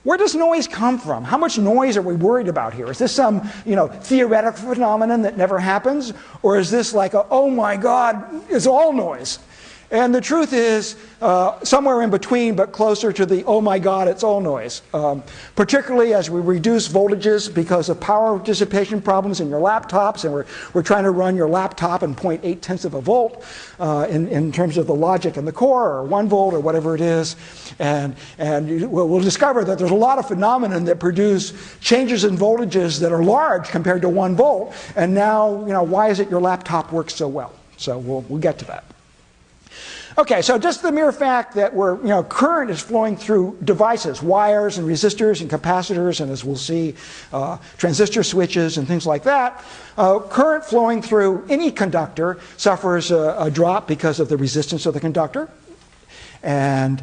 Where does noise come from? How much noise are we worried about here? Is this some, theoretical phenomenon that never happens? Or is this like a, oh my God, it's all noise? And the truth is somewhere in between, but closer to the, oh my God, it's all noise. Particularly as we reduce voltages because of power dissipation problems in your laptops, and we're trying to run your laptop in 0.8 of a volt in terms of the logic in the core, or 1 volt, or whatever it is. And we'll discover that there's a lot of phenomena that produce changes in voltages that are large compared to 1 volt. And now, why is it your laptop works so well? So we'll get to that. Okay, so just the mere fact that current is flowing through devices, wires and resistors and capacitors, and as we'll see, transistor switches and things like that. Current flowing through any conductor suffers a drop because of the resistance of the conductor. And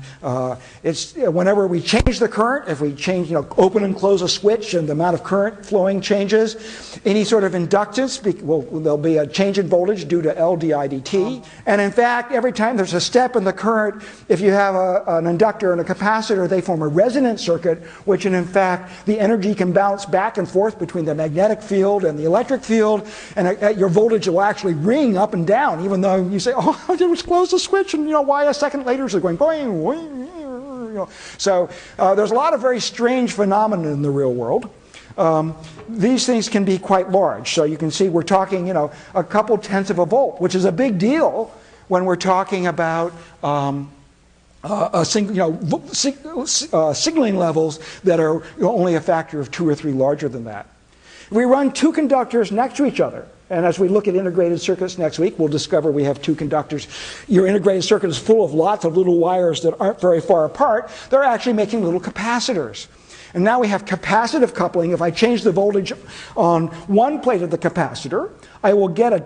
it's whenever we change the current, if we change, open and close a switch and the amount of current flowing changes, any sort of inductance, there'll be a change in voltage due to L di dt. And in fact, every time there's a step in the current, if you have an inductor and a capacitor, they form a resonance circuit, which in fact, the energy can bounce back and forth between the magnetic field and the electric field, and your voltage will actually ring up and down, even though you say, oh, I just closed the switch, and why a second later is it going boing, boing, So there's a lot of very strange phenomena in the real world. These things can be quite large. So you can see we're talking, a couple tenths of a volt, which is a big deal when we're talking about signaling levels that are only a factor of 2 or 3 larger than that. If we run 2 conductors next to each other, and as we look at integrated circuits next week, we'll discover we have 2 conductors. Your integrated circuit is full of lots of little wires that aren't very far apart. They're actually making little capacitors. And now we have capacitive coupling. If I change the voltage on one plate of the capacitor, I will get an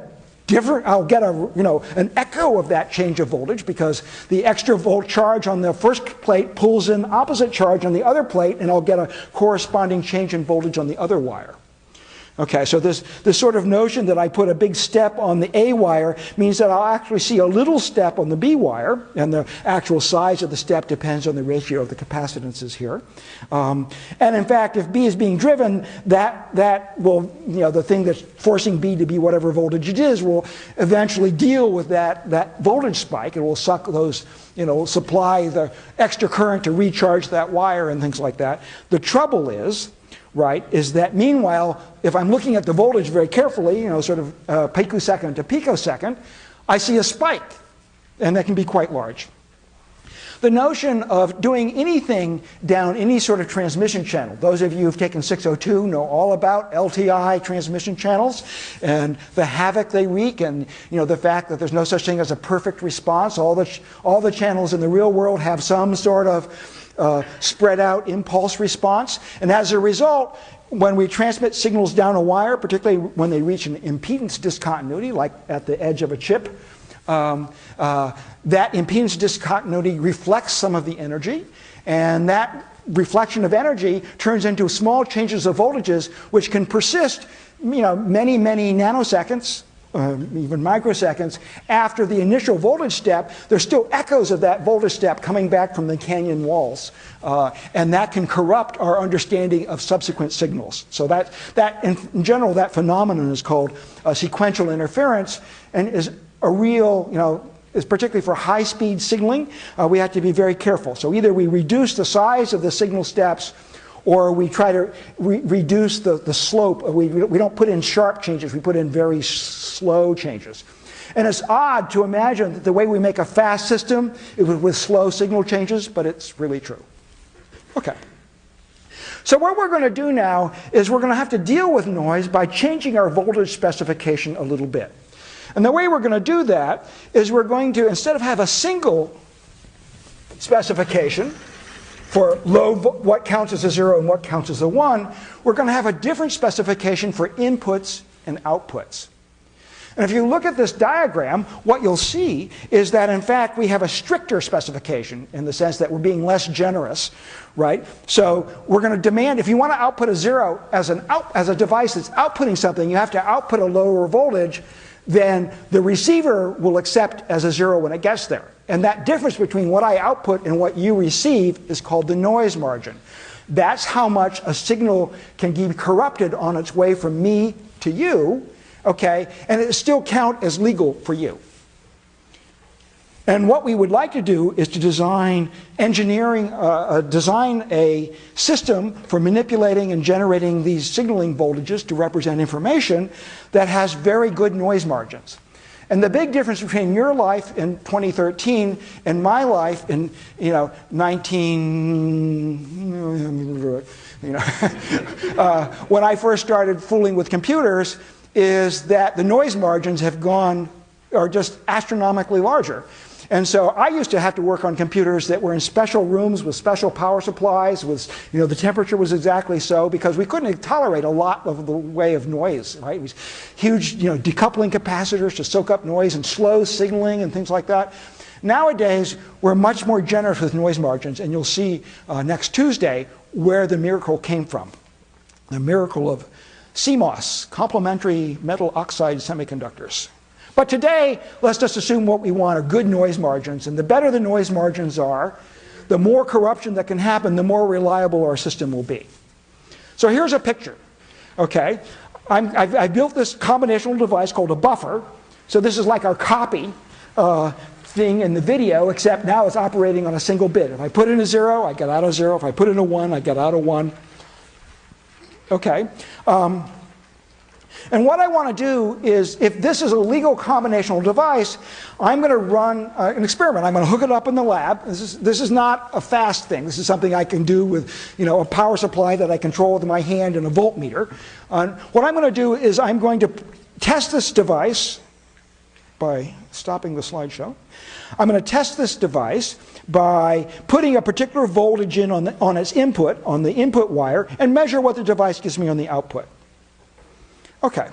echo of that change of voltage, because the extra volt charge on the first plate pulls in opposite charge on the other plate, and I'll get a corresponding change in voltage on the other wire. Okay, so this sort of notion that I put a big step on the A wire means that I'll actually see a little step on the B wire, and the actual size of the step depends on the ratio of the capacitances here. And in fact, if B is being driven, that will, the thing that's forcing B to be whatever voltage it is will eventually deal with that voltage spike. It will suck those, supply the extra current to recharge that wire and things like that. The trouble is that meanwhile, if I'm looking at the voltage very carefully, sort of picosecond to picosecond, I see a spike, and that can be quite large. The notion of doing anything down any sort of transmission channel, those of you who've taken 602 know all about LTI transmission channels and the havoc they wreak, and the fact that there's no such thing as a perfect response. All the channels in the real world have some sort of spread out impulse response, and as a result, when we transmit signals down a wire, particularly when they reach an impedance discontinuity, like at the edge of a chip, that impedance discontinuity reflects some of the energy, and that reflection of energy turns into small changes of voltages, which can persist, many nanoseconds, even microseconds after the initial voltage step. There's still echoes of that voltage step coming back from the canyon walls, and that can corrupt our understanding of subsequent signals. So that in general, that phenomenon is called sequential interference, and is a real, is particularly for high-speed signaling. We have to be very careful. So either we reduce the size of the signal steps, or we try to reduce the slope. We don't put in sharp changes, we put in very slow changes. And it's odd to imagine that the way we make a fast system is with slow signal changes, but it's really true. Okay. So what we're going to do now is we're going to have to deal with noise by changing our voltage specification a little bit. And the way we're going to do that is we're going to, instead of have a single specification for what counts as a 0 and what counts as a 1, we're going to have a different specification for inputs and outputs. And if you look at this diagram, what you'll see is that in fact we have a stricter specification in the sense that we're being less generous, right? So we're going to demand, if you want to output a 0 as a device that's outputting something, you have to output a lower voltage than the receiver will accept as a 0 when it gets there. And that difference between what I output and what you receive is called the noise margin. That's how much a signal can be corrupted on its way from me to you, okay, and it still count as legal for you. And what we would like to do is to design a system for manipulating and generating these signaling voltages to represent information that has very good noise margins. And the big difference between your life in 2013 and my life in, when I first started fooling with computers, is that the noise margins are just astronomically larger. And so I used to have to work on computers that were in special rooms with special power supplies, the temperature was exactly so, because we couldn't tolerate a lot of the way of noise, right? It was huge, decoupling capacitors to soak up noise and slow signaling and things like that. Nowadays, we're much more generous with noise margins, and you'll see next Tuesday where the miracle came from. The miracle of CMOS, complementary metal oxide semiconductors. But today, let's just assume what we want are good noise margins. And the better the noise margins are, the more corruption that can happen, the more reliable our system will be. So here's a picture. Okay, I built this combinational device called a buffer. So this is like our copy thing in the video, except now it's operating on a single bit. If I put in a 0, I get out a 0. If I put in a 1, I get out a 1. Okay. And what I want to do is, if this is a legal combinational device, I'm going to run an experiment. I'm going to hook it up in the lab. This is not a fast thing. This is something I can do with a power supply that I control with my hand and a voltmeter. What I'm going to do is I'm going to test this device by stopping the slideshow. I'm going to test this device by putting a particular voltage in on its input, on the input wire, and measure what the device gives me on the output. Okay,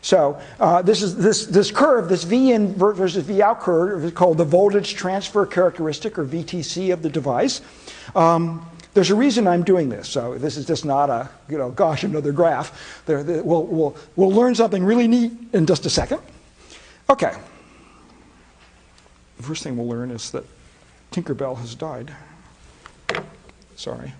so this curve, this V in versus V out curve, is called the voltage transfer characteristic, or VTC, of the device. There's a reason I'm doing this. So this is just not a gosh, another graph. We'll learn something really neat in just a second. Okay. The first thing we'll learn is that Tinkerbell has died. Sorry.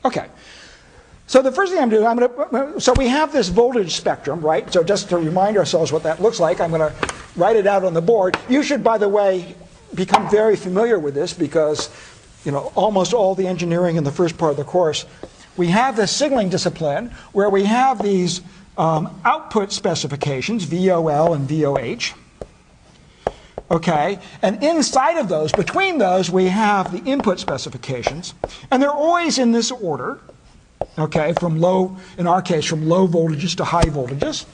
Okay, so the first thing I'm doing, so we have this voltage spectrum, right? So just to remind ourselves what that looks like, I'm going to write it out on the board. You should, by the way, become very familiar with this because, almost all the engineering in the first part of the course, we have this signaling discipline where we have these output specifications, VOL and VOH. Okay, and inside of those, between those, we have the input specifications, and they're always in this order, okay, from low, in our case, from low voltages to high voltages.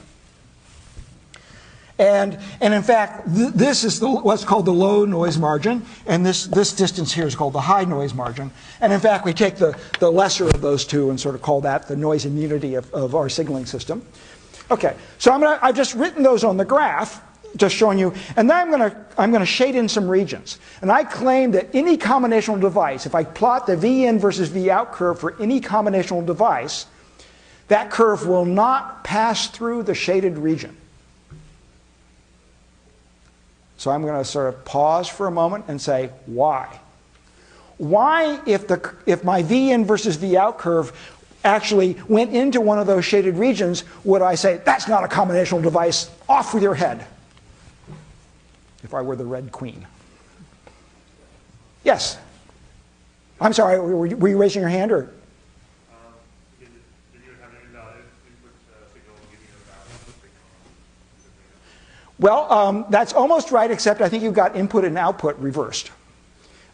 And in fact, this is what's called the low noise margin, and this distance here is called the high noise margin. And in fact, we take the lesser of those two and sort of call that the noise immunity of our signaling system. Okay, so I've just written those on the graph, just showing you, and then I'm going to shade in some regions. And I claim that any combinational device, if I plot the V in versus V out curve for any combinational device, that curve will not pass through the shaded region. So I'm going to sort of pause for a moment and say, why? Why, if my V in versus V out curve actually went into one of those shaded regions, would I say, that's not a combinational device, off with your head? If I were the Red Queen. Yes? I'm sorry, were you raising your hand? Or? Did you have an invalid input signal giving you a valid output signal? Well, that's almost right, except I think you've got input and output reversed.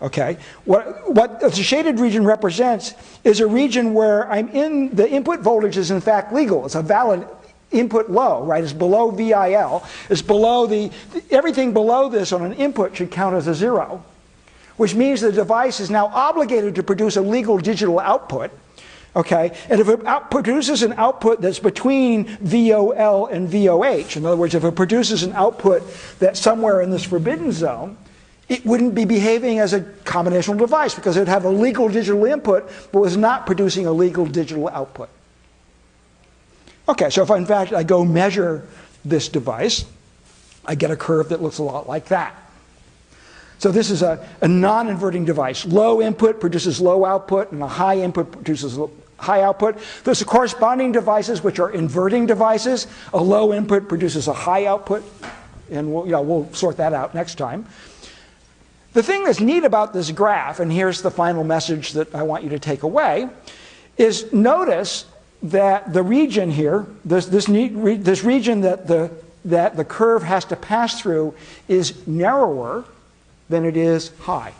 Okay? What the shaded region represents is a region where the input voltage is in fact legal. It's a valid input low, right? It's below VIL. It's below everything below this on an input should count as a 0, which means the device is now obligated to produce a legal digital output. Okay, and if it produces an output that's between VOL and VOH, in other words, if it produces an output that's somewhere in this forbidden zone, it wouldn't be behaving as a combinational device because it would have a legal digital input but was not producing a legal digital output. Okay, so if in fact I go measure this device, I get a curve that looks a lot like that. So this is a non-inverting device. Low input produces low output, and a high input produces high output. There's corresponding devices which are inverting devices. A low input produces a high output, and we'll sort that out next time. The thing that's neat about this graph, and here's the final message that I want you to take away, is notice that the region here, this region that the curve has to pass through is narrower than it is high.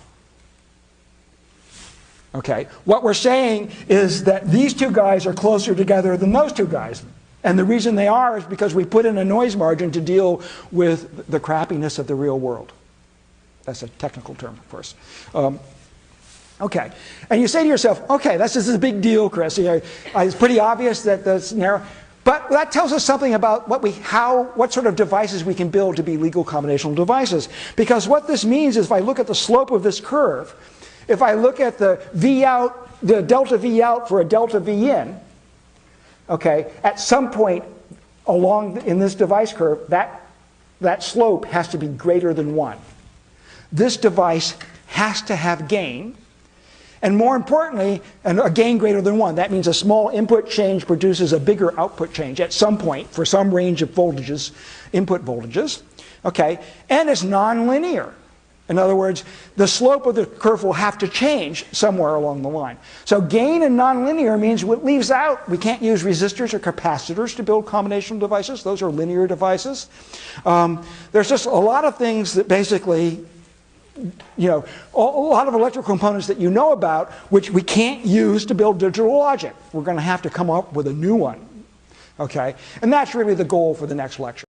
Okay, what we're saying is that these two guys are closer together than those two guys. And the reason they are is because we put in a noise margin to deal with the crappiness of the real world. That's a technical term, of course. Okay, and you say to yourself, okay, this is a big deal, Chris. It's pretty obvious that that's narrow. But that tells us something about what sort of devices we can build to be legal combinational devices. Because what this means is if I look at the slope of this curve, if I look at the V out, the delta V out for a delta V in, okay, at some point along in this device curve, that slope has to be greater than 1. This device has to have gain. And more importantly, a gain greater than 1. That means a small input change produces a bigger output change at some point for some range of voltages, input voltages. Okay? And it's nonlinear. In other words, the slope of the curve will have to change somewhere along the line. So gain and nonlinear means what leaves out, we can't use resistors or capacitors to build combinational devices. Those are linear devices. There's just a lot of things that basically, a lot of electrical components that you know about, which we can't use to build digital logic. We're going to have to come up with a new one. Okay? And that's really the goal for the next lecture.